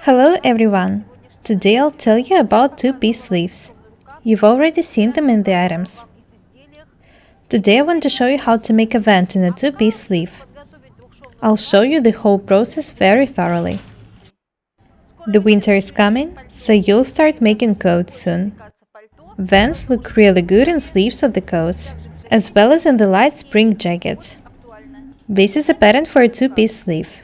Hello everyone! Today I'll tell you about two-piece sleeves. You've already seen them in the items. Today I want to show you how to make a vent in a two-piece sleeve. I'll show you the whole process very thoroughly. The winter is coming, so you'll start making coats soon. Vents look really good in sleeves of the coats, as well as in the light spring jackets. This is a pattern for a two-piece sleeve.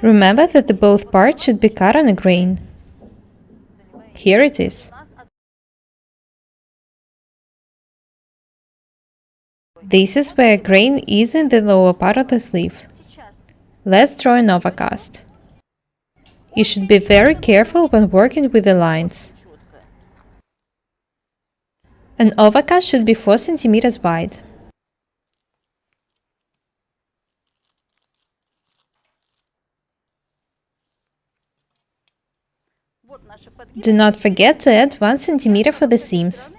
Remember that the both parts should be cut on a grain. Here it is. This is where grain is in the lower part of the sleeve. Let's draw an overcast. You should be very careful when working with the lines. An overcast should be 4 cm wide. Do not forget to add 1 cm for the seams.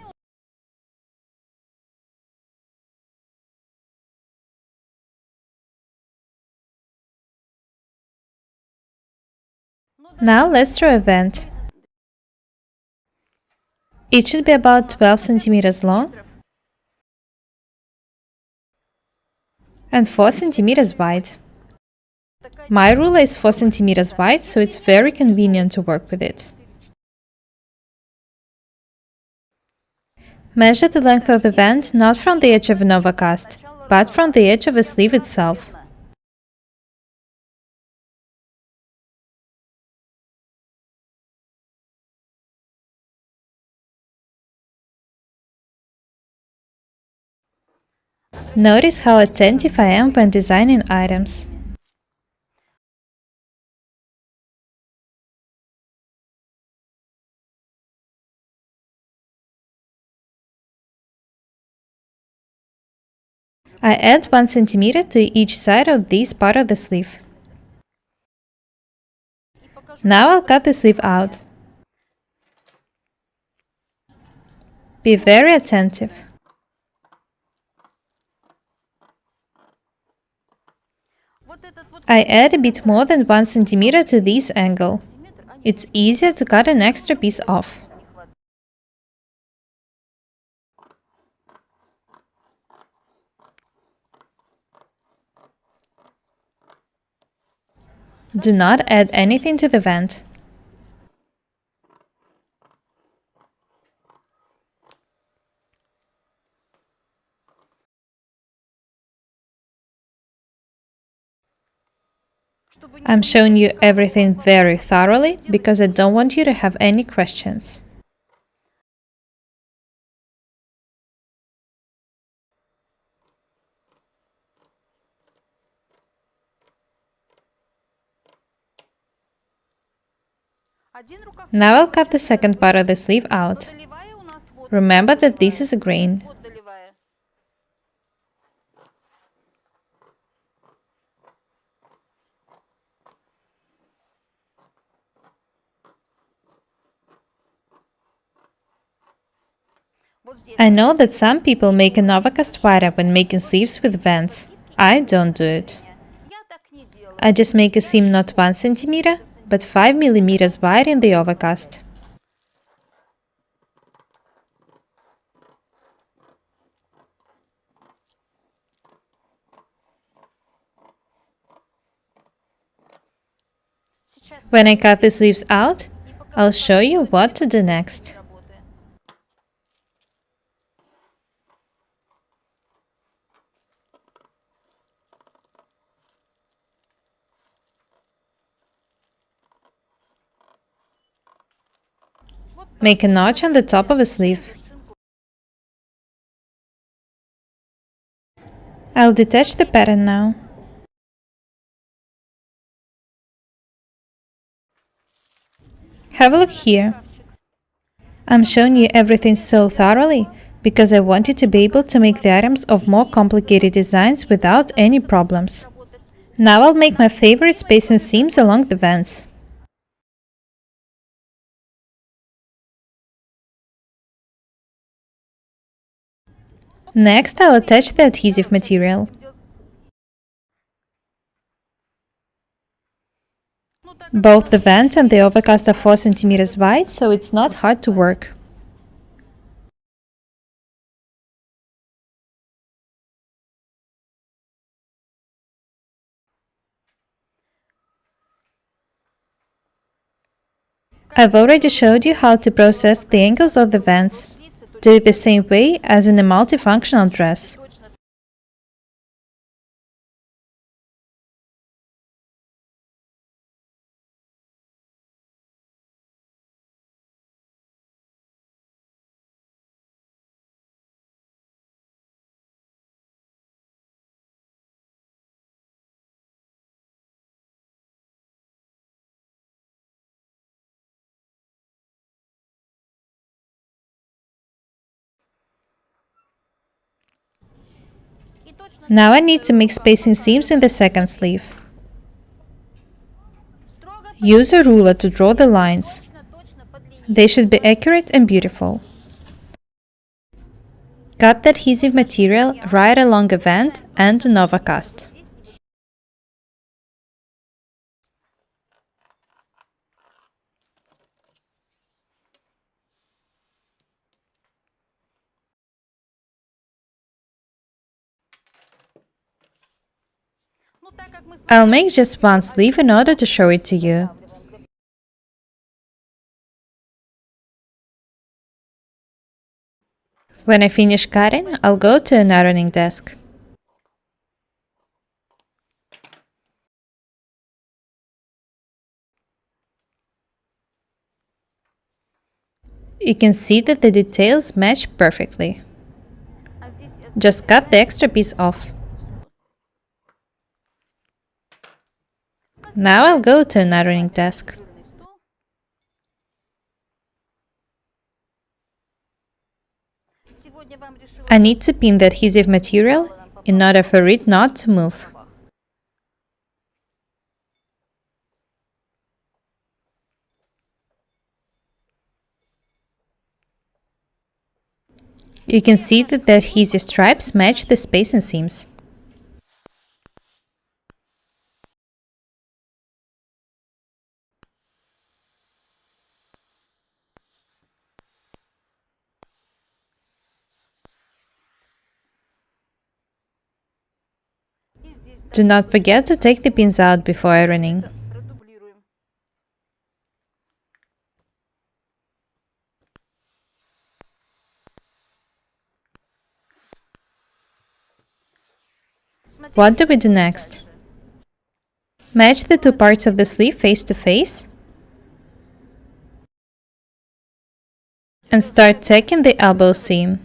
Now let's draw a vent. It should be about 12 cm long and 4 cm wide. My ruler is 4 cm wide, so it's very convenient to work with it. Measure the length of the vent not from the edge of an overcast, but from the edge of a sleeve itself. Notice how attentive I am when designing items. I add 1 cm to each side of this part of the sleeve. Now I'll cut the sleeve out. Be very attentive. I add a bit more than 1 cm to this angle. It's easier to cut an extra piece off. Do not add anything to the vent. I'm showing you everything very thoroughly because I don't want you to have any questions. Now I'll cut the second part of the sleeve out. Remember that this is a grain. I know that some people make an overcast wider when making sleeves with vents. I don't do it. I just make a seam not 1 cm, but 5 mm wide in the overcast. When I cut the sleeves out, I'll show you what to do next. Make a notch on the top of a sleeve. I'll detach the pattern now. Have a look here. I'm showing you everything so thoroughly because I want you to be able to make the items of more complicated designs without any problems. Now I'll make my favorite spacing seams along the vents. Next, I'll attach the adhesive material. Both the vent and the overcast are 4 centimeters wide, so it's not hard to work. I've already showed you how to process the angles of the vents. Do it the same way as in a multifunctional dress. Now I need to make spacing seams in the second sleeve. Use a ruler to draw the lines. They should be accurate and beautiful. Cut the adhesive material right along a vent and an overcast. I'll make just one sleeve in order to show it to you. When I finish cutting, I'll go to an ironing desk. You can see that the details match perfectly. Just cut the extra piece off. Now I'll go to an ironing desk. I need to pin the adhesive material in order for it not to move. You can see that the adhesive stripes match the spacing seams. Do not forget to take the pins out before ironing. What do we do next? Match the two parts of the sleeve face to face and start tacking the elbow seam.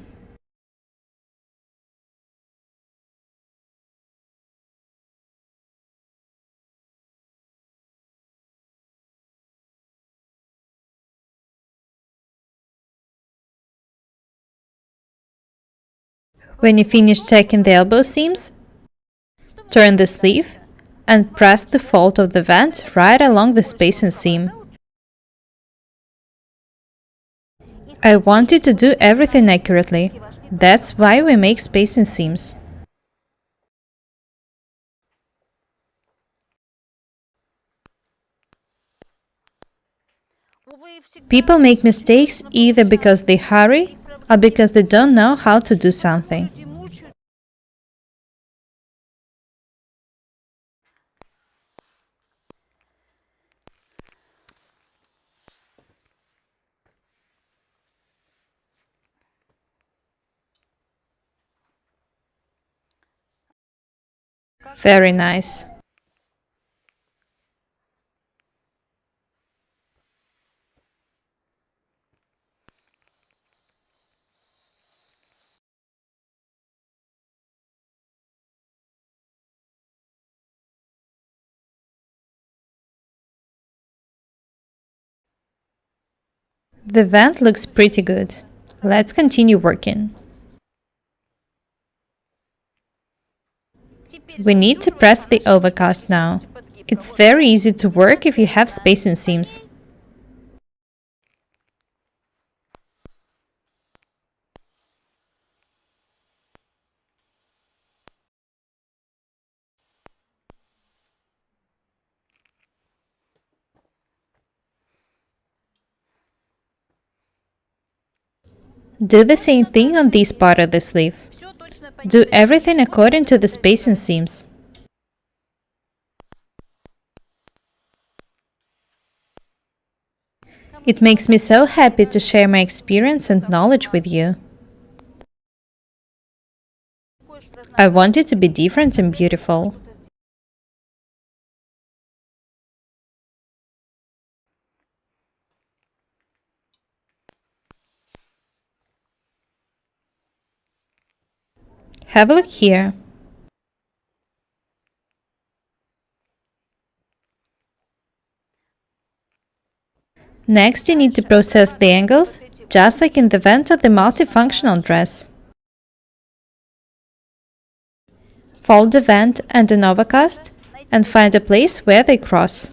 When you finish tacking the elbow seams, turn the sleeve and press the fold of the vent right along the spacing seam. I want you to do everything accurately. That's why we make spacing seams. People make mistakes either because they hurry or because they don't know how to do something. Very nice. The vent looks pretty good. Let's continue working. We need to press the overcast now. It's very easy to work if you have spacing seams. Do the same thing on this part of the sleeve. Do everything according to the spacing seams. It makes me so happy to share my experience and knowledge with you. I want it to be different and beautiful. Have a look here. Next, you need to process the angles, just like in the vent of the multifunctional dress. Fold the vent and an overcast and find a place where they cross.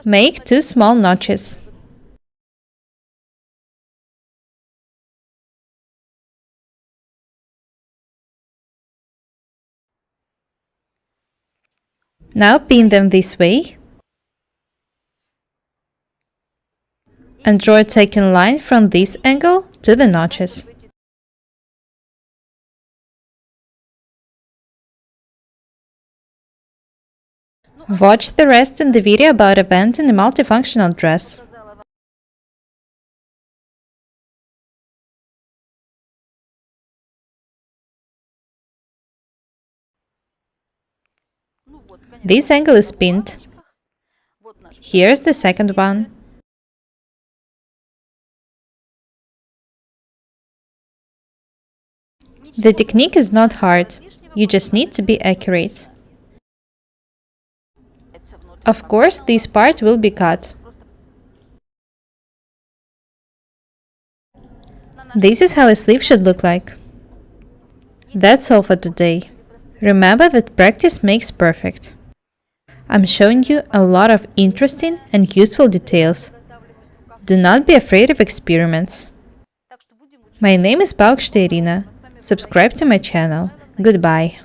Make 2 small notches. Now pin them this way and draw a taken line from this angle to the notches. Watch the rest in the video about a vent in a multifunctional dress. This angle is pinned. Here's the second one. The technique is not hard, you just need to be accurate. Of course, this part will be cut. This is how a sleeve should look like. That's all for today. Remember that practice makes perfect. I'm showing you a lot of interesting and useful details. Do not be afraid of experiments. My name is Paukšte Irina. Subscribe to my channel. Goodbye.